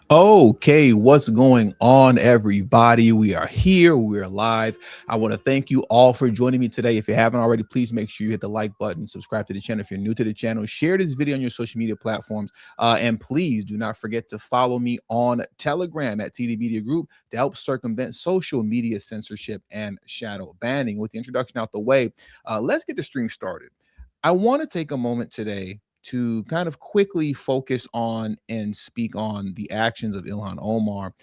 Okay, what's going on, everybody? We are here, we are live. I want to thank you all for joining me today. If you haven't already, please make sure you hit the like button, subscribe to the channel if you're new to the channel, share this video on your social media platforms, and please do not forget to follow me on Telegram at TD Media Group to help circumvent social media censorship and shadow banning. With the introduction out the way, let's get the stream started. I want to take a moment today to kind of quickly focus on and speak on the actions of Ilhan Omar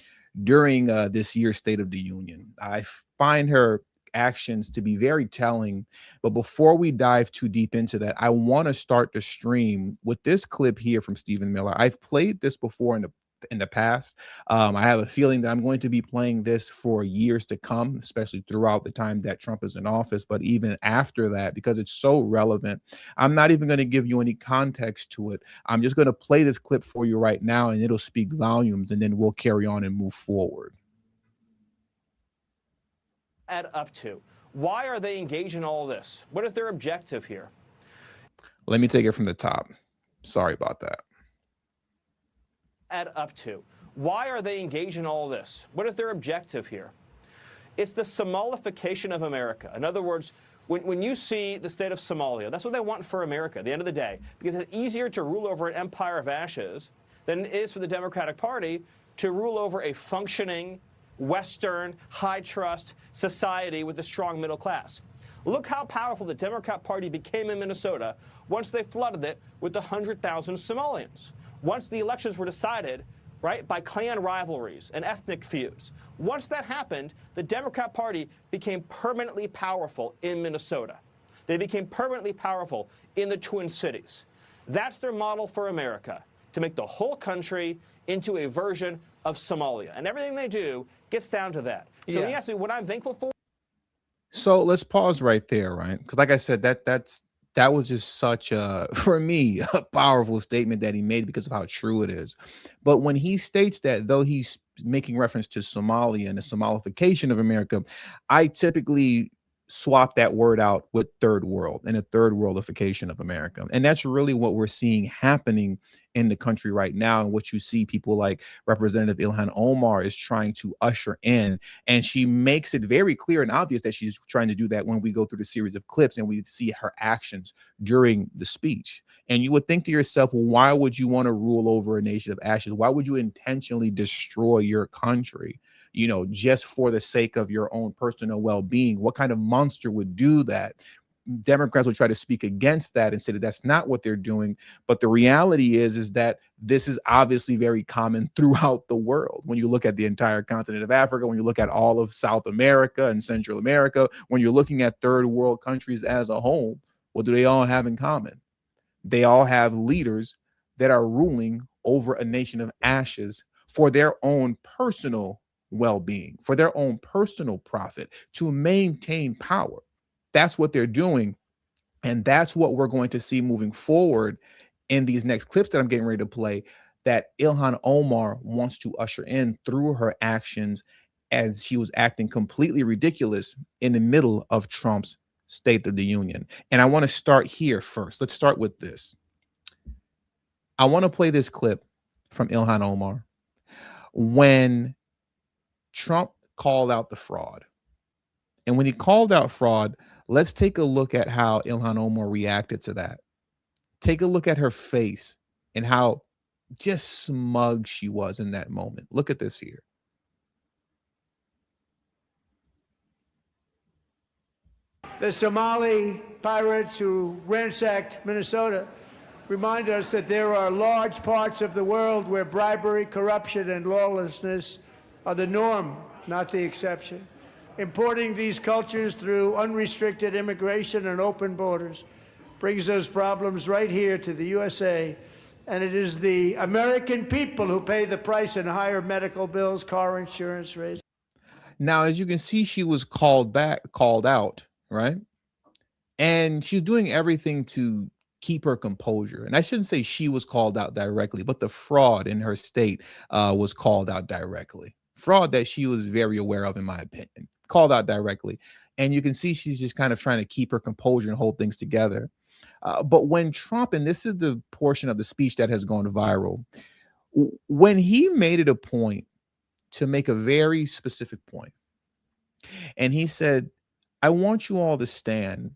during this year's State of the Union. I find her actions to be very telling. But before we dive too deep into that, I want to start the stream with this clip here from Stephen Miller. I've played this before in the past. I have a feeling that I'm going to be playing this for years to come, especially throughout the time that Trump is in office, but even after that, because it's so relevant. I'm not even going to give you any context to it. I'm just going to play this clip for you right now, and it'll speak volumes, and then we'll carry on and move forward. Add up to? Why are they engaged in all this? What is their objective here? Let me take it from the top. Sorry about that. Add up to? Why are they engaged in all this? What is their objective here? It's the Somalification of America. In other words, when you see the state of Somalia, that's what they want for America at the end of the day, because it's easier to rule over an empire of ashes than it is for the Democratic Party to rule over a functioning, Western, high-trust society with a strong middle class. Look how powerful the Democrat Party became in Minnesota once they flooded it with 100,000 Somalians. Once the elections were decided, right, by clan rivalries and ethnic feuds. Once that happened, the Democrat Party became permanently powerful in Minnesota. They became permanently powerful in the Twin Cities. That's their model for America, to make the whole country into a version of Somalia. And everything they do gets down to that. So when you ask me what I'm thankful for. So let's pause right there, right? Because like I said, that was just such a, for me, a powerful statement that he made because of how true it is. But when he states that, though he's making reference to Somalia and the Somalification of America, I typically swap that word out with third world and a third worldification of America. And that's really what we're seeing happening in the country right now. And what you see people like Representative Ilhan Omar is trying to usher in. And she makes it very clear and obvious that she's trying to do that when we go through the series of clips and we see her actions during the speech. And you would think to yourself, well, why would you want to rule over a nation of ashes? Why would you intentionally destroy your country, you know, just for the sake of your own personal well-being? What kind of monster would do that? Democrats will try to speak against that and say that that's not what they're doing. But the reality is that this is obviously very common throughout the world. When you look at the entire continent of Africa, when you look at all of South America and Central America, when you're looking at third world countries as a whole, what do they all have in common? They all have leaders that are ruling over a nation of ashes for their own personal well-being, for their own personal profit, to maintain power. That's what they're doing. And that's what we're going to see moving forward in these next clips that I'm getting ready to play, that Ilhan Omar wants to usher in through her actions, as she was acting completely ridiculous in the middle of Trump's State of the Union. And I want to start here first. Let's start with this. I want to play this clip from Ilhan Omar when Trump called out the fraud. And when he called out fraud, let's take a look at how Ilhan Omar reacted to that. Take a look at her face and how just smug she was in that moment. Look at this here. The Somali pirates who ransacked Minnesota remind us that there are large parts of the world where bribery, corruption, and lawlessness are the norm, not the exception. Importing these cultures through unrestricted immigration and open borders brings those problems right here to the USA. And it is the American people who pay the price in higher medical bills, car insurance rates. Now, as you can see, she was called out, right? And she's doing everything to keep her composure. And I shouldn't say she was called out directly, but the fraud in her state was called out directly. Fraud that she was very aware of, in my opinion, called out directly. And you can see she's just kind of trying to keep her composure and hold things together. But when Trump, and this is the portion of the speech that has gone viral, When he made it a point to make a very specific point, and he said, I want you all to stand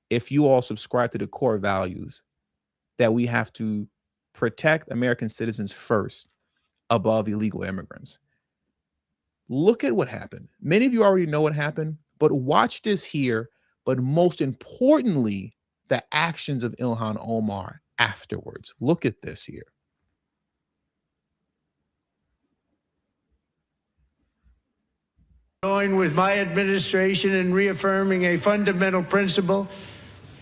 if you all subscribe to the core values that we have to protect American citizens first above illegal immigrants. Look at what happened. Many of you already know what happened, but watch this here. But most importantly, the actions of ILHAN Omar afterwards. Look at this here. Join with my administration in reaffirming a fundamental principle.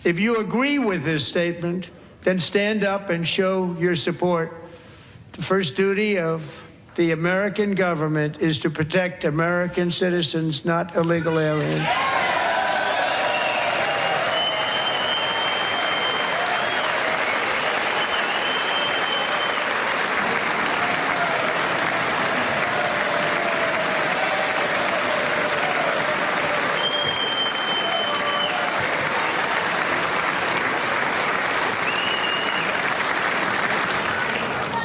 If you agree with this statement, then stand up and show your support. The first duty of the American government is to protect American citizens, not illegal aliens.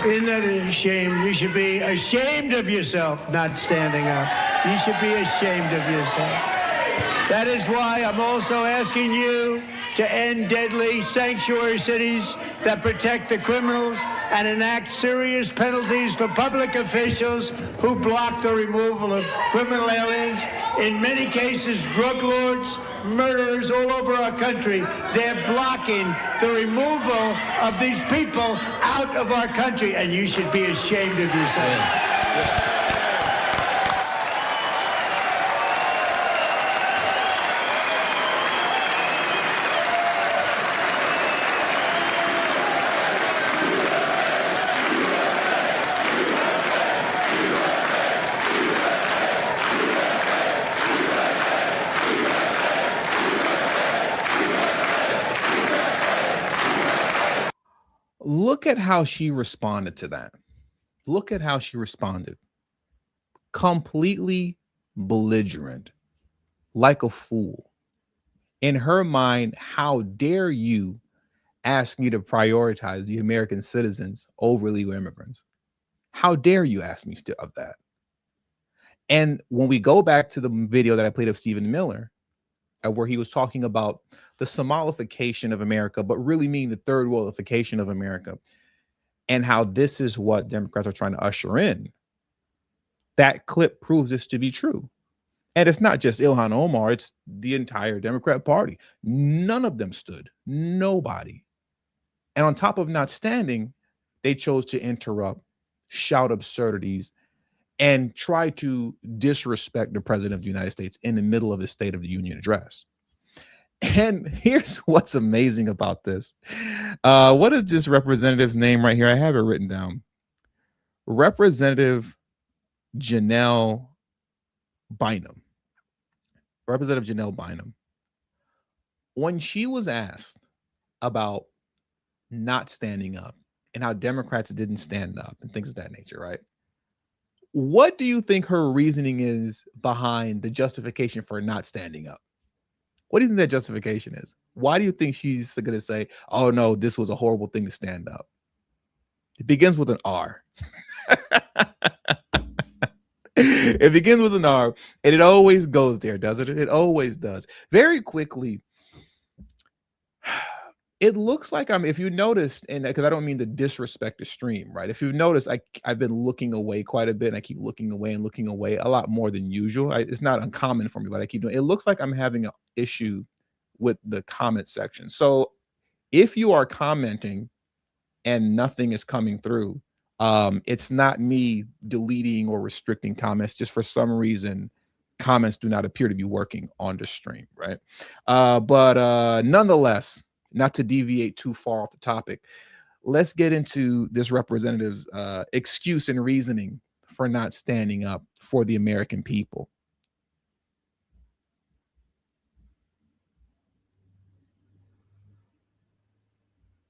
Isn't that a shame? You should be ashamed of yourself not standing up. You should be ashamed of yourself. That is why I'm also asking you to end deadly sanctuary cities that protect the criminals and enact serious penalties for public officials who block the removal of criminal aliens. In many cases, drug lords, murderers all over our country, they're blocking the removal of these people out of our country, and you should be ashamed of yourself. Look at how she responded to that. Look at how she responded. Completely belligerent, like a fool. In her mind, how dare you ask me to prioritize the American citizens over illegal immigrants? How dare you ask me of that? And when we go back to the video that I played of Stephen Miller, where he was talking about the Somalification of America, but really meaning the third worldification of America, and how this is what Democrats are trying to usher in. That clip proves this to be true. And it's not just ILHAN Omar, it's the entire Democrat Party. None of them stood, nobody. And on top of not standing, they chose to interrupt, shout absurdities, and try to disrespect the president of the United States in the middle of his State of the Union address. And here's what's amazing about this. What is this representative's name right here? I have it written down. Representative Janelle Bynum. Representative Janelle Bynum. When she was asked about not standing up and how Democrats didn't stand up and things of that nature, right? What do you think her reasoning is behind the justification for not standing up? What do you think that justification is? Why do you think she's going to say, oh, no, this was a horrible thing to stand up? It begins with an R. It begins with an R, and it always goes there, doesn't it? It always does. Very quickly, it looks like if you noticed, and because I don't mean to disrespect the stream, right? If you've noticed, I've been looking away quite a bit, and I keep looking away and looking away a lot more than usual. It's not uncommon for me, but I keep doing it. It looks like I'm having an issue with the comment section. So if you are commenting and nothing is coming through, it's not me deleting or restricting comments. Just for some reason, comments do not appear to be working on the stream, right? But nonetheless, not to deviate too far off the topic, let's get into this representative's excuse and reasoning for not standing up for the American people.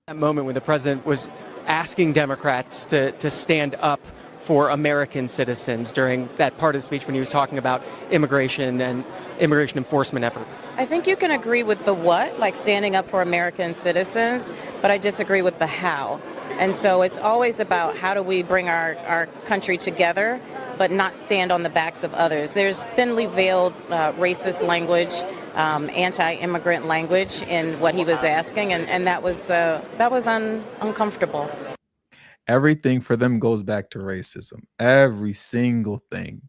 That moment when the president was asking Democrats to stand up for American citizens during that part of the speech when he was talking about immigration and immigration enforcement efforts. I think you can agree with the what, like standing up for American citizens, but I disagree with the how. And so it's always about how do we bring our country together, but not stand on the backs of others. There's thinly veiled racist language, anti-immigrant language in what he was asking, and that was uncomfortable. Everything for them goes back to racism. Every single thing.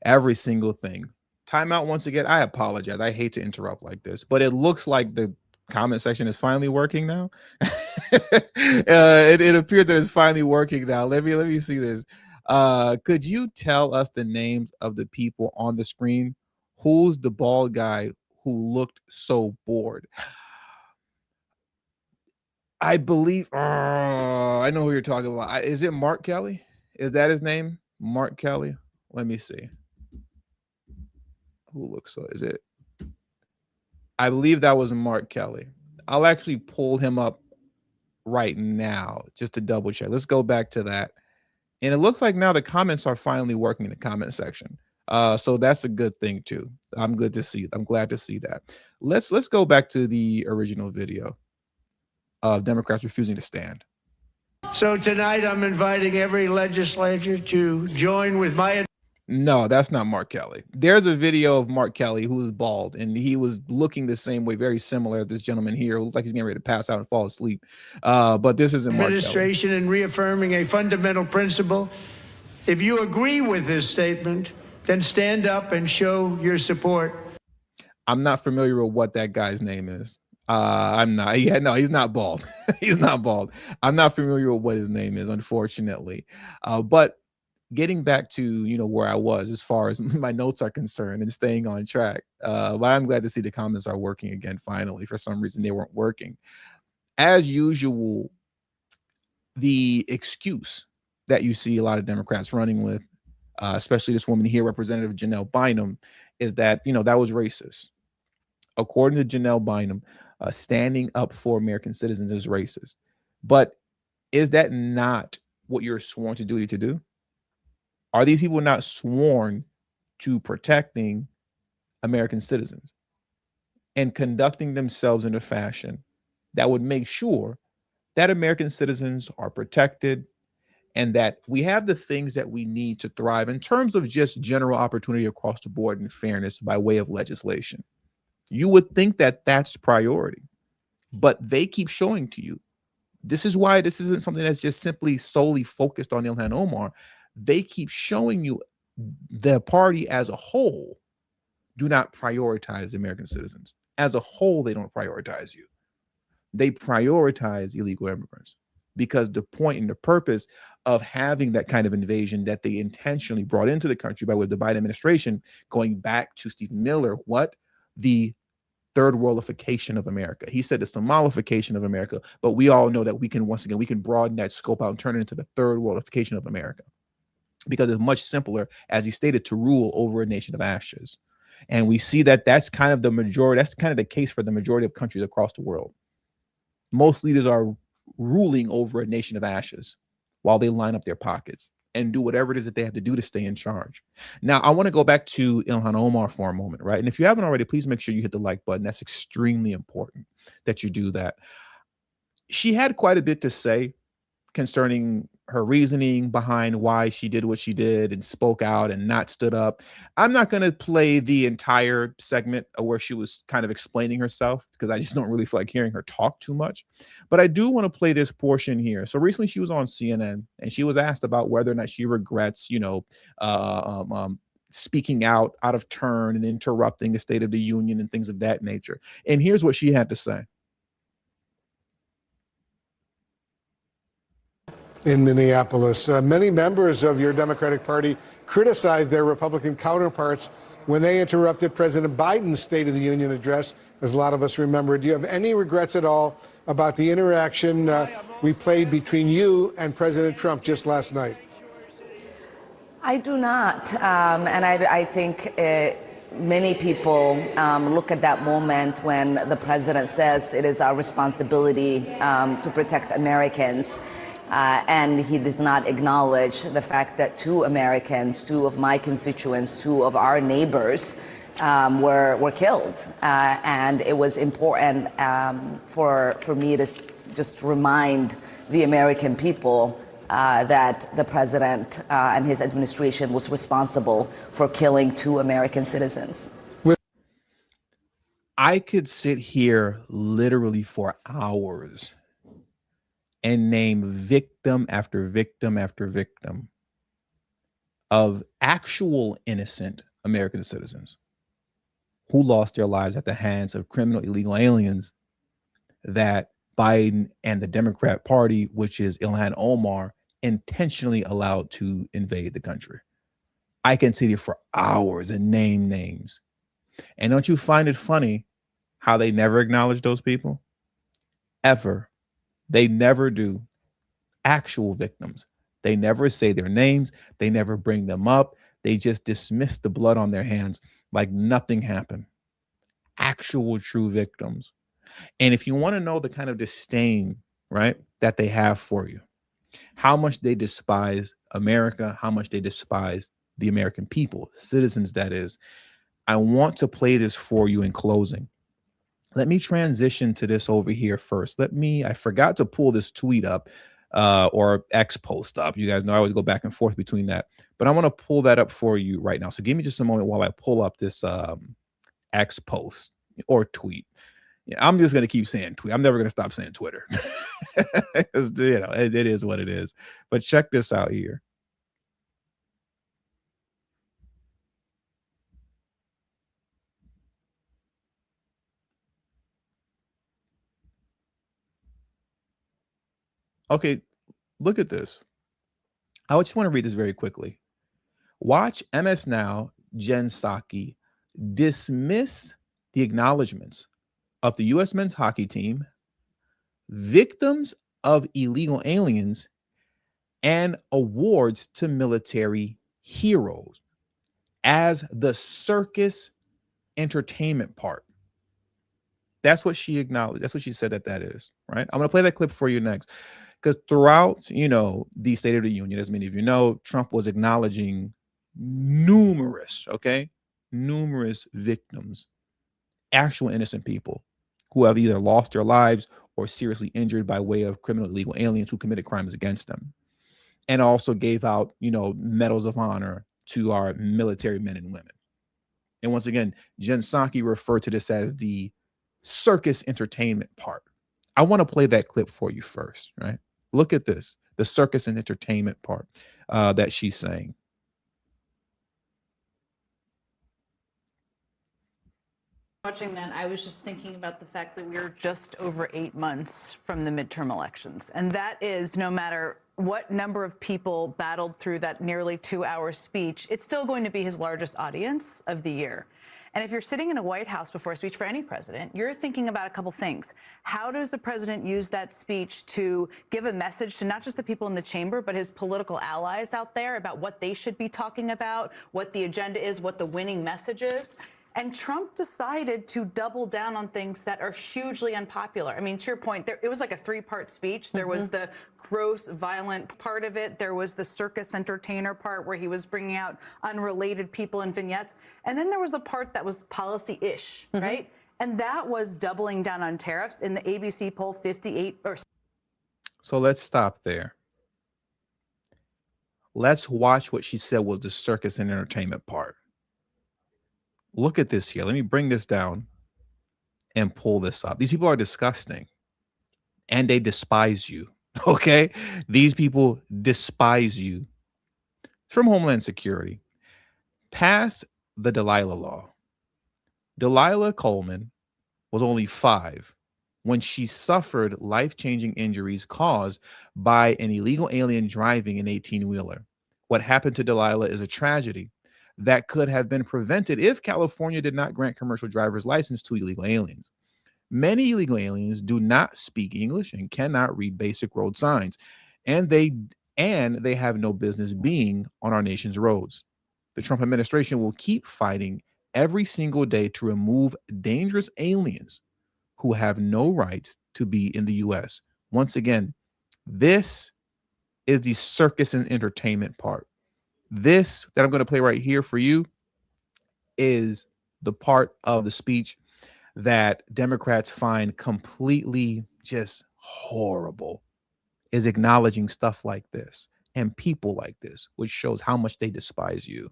Every single thing. Timeout once again. I apologize. I hate to interrupt like this, but it looks like the comment section is finally working now. It appears that it's finally working now. Let me see this. Could you tell us the names of the people on the screen? Who's the bald guy who looked so bored? I believe, I know who you're talking about. Is it Mark Kelly? Is that his name? Mark Kelly? Let me see. Who looks so, is it? I believe that was Mark Kelly. I'll actually pull him up right now just to double check. Let's go back to that. And it looks like now the comments are finally working in the comment section. So that's a good thing too. I'm glad to see that. Let's go back to the original video of Democrats refusing to stand. So tonight I'm inviting every legislator to join with my... No, that's not Mark Kelly. There's a video of Mark Kelly who is bald, and he was looking the same way, very similar as this gentleman here, who looked like he's getting ready to pass out and fall asleep. But this isn't Mark Kelly. Administration and reaffirming a fundamental principle. If you agree with this statement, then stand up and show your support. I'm not familiar with what that guy's name is. I'm not. Yeah, no, he's not bald. He's not bald. I'm not familiar with what his name is, unfortunately. But getting back to, where I was as far as my notes are concerned and staying on track. But I'm glad to see the comments are working again. Finally, for some reason they weren't working. As usual, the excuse that you see a lot of Democrats running with, especially this woman here, Representative Janelle Bynum, is that, that was racist. According to Janelle Bynum, standing up for American citizens is racist. But is that not what you're sworn to duty to do? Are these people not sworn to protecting American citizens and conducting themselves in a fashion that would make sure that American citizens are protected and that we have the things that we need to thrive in terms of just general opportunity across the board and fairness by way of legislation? You would think that that's priority, but they keep showing to you. This is why this isn't something that's just simply solely focused on ILHAN Omar. They keep showing you the party as a whole do not prioritize American citizens. As a whole, they don't prioritize you. They prioritize illegal immigrants because the point and the purpose of having that kind of invasion that they intentionally brought into the country by way of the Biden administration, going back to Stephen Miller, the third worldification of America. He said the Somalification of America, but we all know that we can broaden that scope out and turn it into the third worldification of America, because it's much simpler, as he stated, to rule over a nation of ashes. And we see that that's kind of the case for the majority of countries across the world. Most leaders are ruling over a nation of ashes while they line up their pockets and do whatever it is that they have to do to stay in charge. Now, I want to go back to ILHAN Omar for a moment, right? And if you haven't already, please make sure you hit the like button. That's extremely important that you do that. She had quite a bit to say concerning her reasoning behind why she did what she did and spoke out and not stood up. I'm not going to play the entire segment where she was kind of explaining herself because I just don't really feel like hearing her talk too much. But I do want to play this portion here. So recently she was on CNN and she was asked about whether or not she regrets, speaking out of turn and interrupting the State of the Union and things of that nature. And here's what she had to say. In Minneapolis, many members of your Democratic Party criticized their Republican counterparts when they interrupted President Biden's State of the Union address, as a lot of us remember. Do you have any regrets at all about the interaction we played between you and President Trump just last night? I do not. And I think many people look at that moment when the president says it is our responsibility to protect Americans. And he does not acknowledge the fact that two Americans, two of my constituents, two of our neighbors were killed. And it was important for me to just remind the American people that the president and his administration was responsible for killing 2 American citizens. I could sit here literally for hours and name victim after victim after victim of actual innocent American citizens who lost their lives at the hands of criminal illegal aliens that Biden and the Democrat Party, which is ILHAN Omar, intentionally allowed to invade the country. I can sit here for hours and name names. And don't you find it funny how they never acknowledge those people? Ever. They never do. Actual victims. They never say their names. They never bring them up. They just dismiss the blood on their hands like nothing happened. Actual true victims. And if you want to know the kind of disdain, right, that they have for you, how much they despise America, how much they despise the American people, citizens, that is, I want to play this for you in closing. Let me transition to this over here first. I forgot to pull this tweet up or X post up. You guys know I always go back and forth between that, but I want to pull that up for you right now. So give me just a moment while I pull up this X post or tweet. Yeah, I'm just going to keep saying tweet. I'm never going to stop saying Twitter. It is what it is. But check this out here. Okay, look at this. I just want to read this very quickly. Watch MS Now, Jen Psaki dismiss the acknowledgments of the U.S. men's hockey team, victims of illegal aliens, and awards to military heroes as the circus entertainment part. That's what she acknowledged. That's what she said that is, right? I'm going to play that clip for you next. Because throughout, the State of the Union, as many of you know, Trump was acknowledging numerous victims, actual innocent people who have either lost their lives or seriously injured by way of criminal illegal aliens who committed crimes against them. And also gave out, medals of honor to our military men and women. And once again, Jen Psaki referred to this as the circus entertainment part. I want to play that clip for you first, right? Look at this, the circus and entertainment part that she's saying. Watching that, I was just thinking about the fact that we're just over 8 months from the midterm elections. And that is, no matter what number of people battled through that nearly 2-hour speech, it's still going to be his largest audience of the year. And if you're sitting in a White House before a speech for any president, you're thinking about a couple things. How does the president use that speech to give a message to not just the people in the chamber, but his political allies out there about what they should be talking about, what the agenda is, what the winning message is? And Trump decided to double down on things that are hugely unpopular. I mean, to your point, it was like a 3-part speech. There was the gross, violent part of it. There was the circus entertainer part where he was bringing out unrelated people in vignettes. And then there was a part that was policy-ish, right? And that was doubling down on tariffs. In the ABC poll, 58 or... So let's stop there. Let's watch what she said was the circus and entertainment part. Look at this here. Let me bring this down and pull this up. These people are disgusting and they despise you. Okay. These people despise you. From Homeland Security. Pass the Delilah law. Delilah Coleman was only 5 when she suffered life-changing injuries caused by an illegal alien driving an 18-wheeler. What happened to Delilah is a tragedy that could have been prevented if California did not grant commercial driver's license to illegal aliens. Many illegal aliens do not speak English and cannot read basic road signs, and they have no business being on our nation's roads. The Trump administration will keep fighting every single day to remove dangerous aliens who have no rights to be in the U.S. Once again, this is the circus and entertainment part. This that I'm going to play right here for you is the part of the speech that Democrats find completely just horrible, is acknowledging stuff like this and people like this, which shows how much they despise you.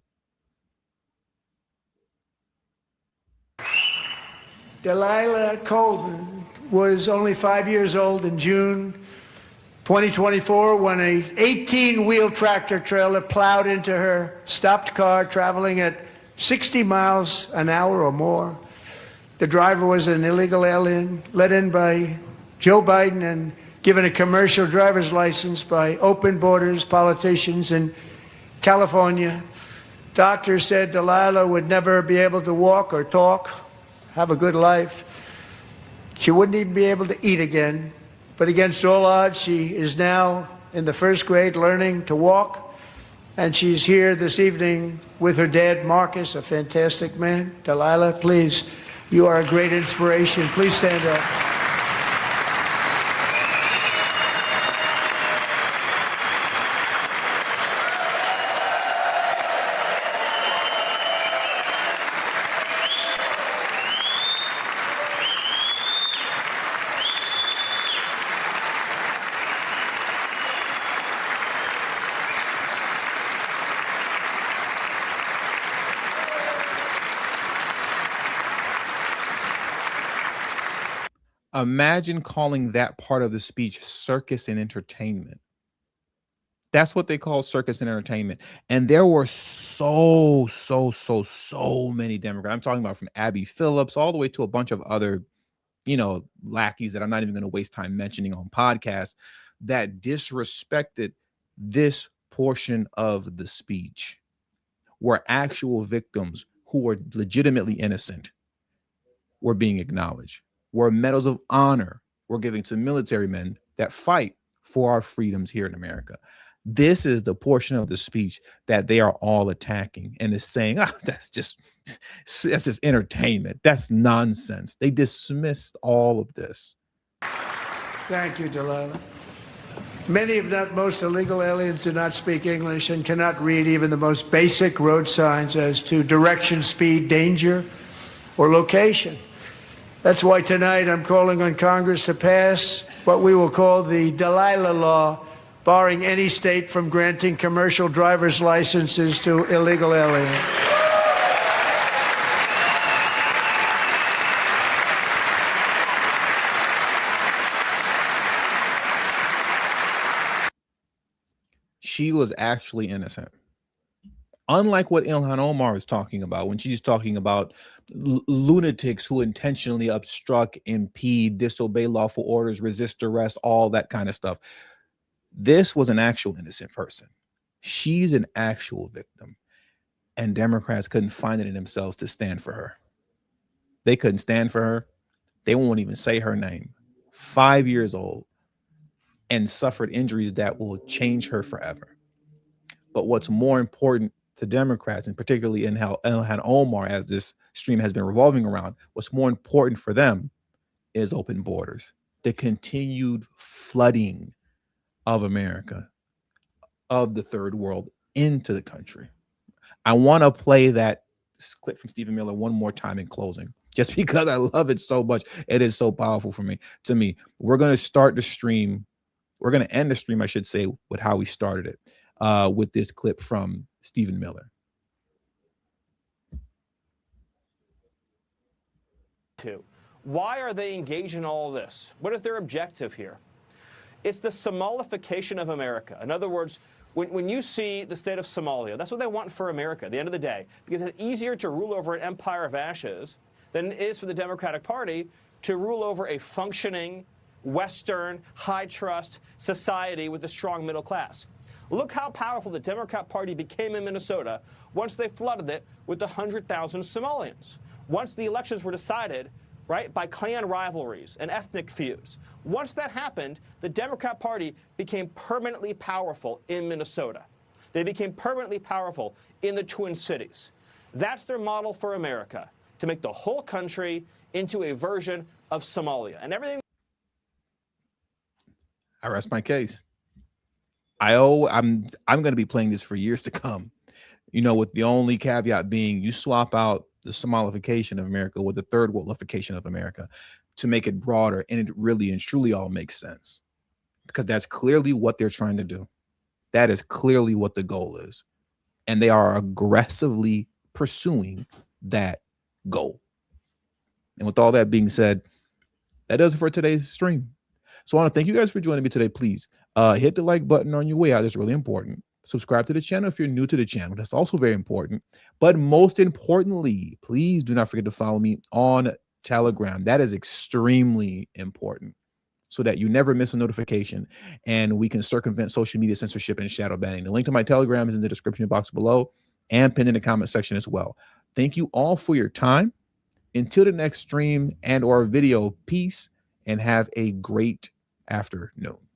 Delilah Colden was only 5 years old in June 2024 when a 18-wheel tractor trailer plowed into her stopped car traveling at 60 miles an hour or more. The driver was an illegal alien let in by Joe Biden and given a commercial driver's license by open borders politicians in California. Doctors said Delilah would never be able to walk or talk, have a good life. She wouldn't even be able to eat again. But against all odds, she is now in the first grade learning to walk. And she's here this evening with her dad, Marcus, a fantastic man. Delilah, please, you are a great inspiration. Please stand up. Imagine calling that part of the speech circus and entertainment. That's what they call circus and entertainment. And there were so many Democrats. I'm talking about from Abby Phillips all the way to a bunch of other, lackeys that I'm not even going to waste time mentioning on podcasts that disrespected this portion of the speech, where actual victims who were legitimately innocent were being acknowledged, where medals of honor were given to military men that fight for our freedoms here in America. This is the portion of the speech that they are all attacking and is saying, that's just entertainment. That's nonsense. They dismissed all of this. Thank you, Delilah. Many, if not most, illegal aliens do not speak English and cannot read even the most basic road signs as to direction, speed, danger, or location. That's why tonight I'm calling on Congress to pass what we will call the Delilah Law, barring any state from granting commercial driver's licenses to illegal aliens. She was actually innocent. Unlike what ILHAN Omar is talking about when she's talking about lunatics who intentionally obstruct, impede, disobey lawful orders, resist arrest, all that kind of stuff. This was an actual innocent person. She's an actual victim. And Democrats couldn't find it in themselves to stand for her. They couldn't stand for her. They won't even say her name. 5 years old and suffered injuries that will change her forever. But what's more important to Democrats, and particularly in how ILHAN Omar, as this stream has been revolving around, what's more important for them is open borders, the continued flooding of America, of the third world into the country. I want to play that clip from Stephen Miller one more time in closing, just because I love it so much. It is so powerful for me. To me, we're going to start the stream. We're going to end the stream, I should say, with how we started it, with this clip from Stephen Miller. Why are they engaged in all this? What is their objective here? It's the Somalification of America. In other words, when you see the state of Somalia, that's what they want for America at the end of the day, because it's easier to rule over an empire of ashes than it is for the Democratic Party to rule over a functioning, Western, high-trust society with a strong middle class. Look how powerful the Democrat Party became in Minnesota once they flooded it with 100,000 Somalians. Once the elections were decided, right, by clan rivalries and ethnic feuds. Once that happened, the Democrat Party became permanently powerful in Minnesota. They became permanently powerful in the Twin Cities. That's their model for America, to make the whole country into a version of Somalia. And everything. I rest my case. I'm going to be playing this for years to come, with the only caveat being you swap out the Somalification of America with the third worldification of America. to make it broader, and it really and truly all makes sense, because that's clearly what they're trying to do. That is clearly what the goal is. And they are aggressively pursuing that goal. And with all that being said, that does it for today's stream. So I want to thank you guys for joining me today. Please hit the like button on your way out. That's really important. Subscribe to the channel if you're new to the channel. That's also very important. But most importantly, please do not forget to follow me on Telegram. That is extremely important, so that you never miss a notification and we can circumvent social media censorship and shadow banning. The link to my Telegram is in the description box below and pinned in the comment section as well. Thank you all for your time. Until the next stream and or video, peace, and have a great afternoon.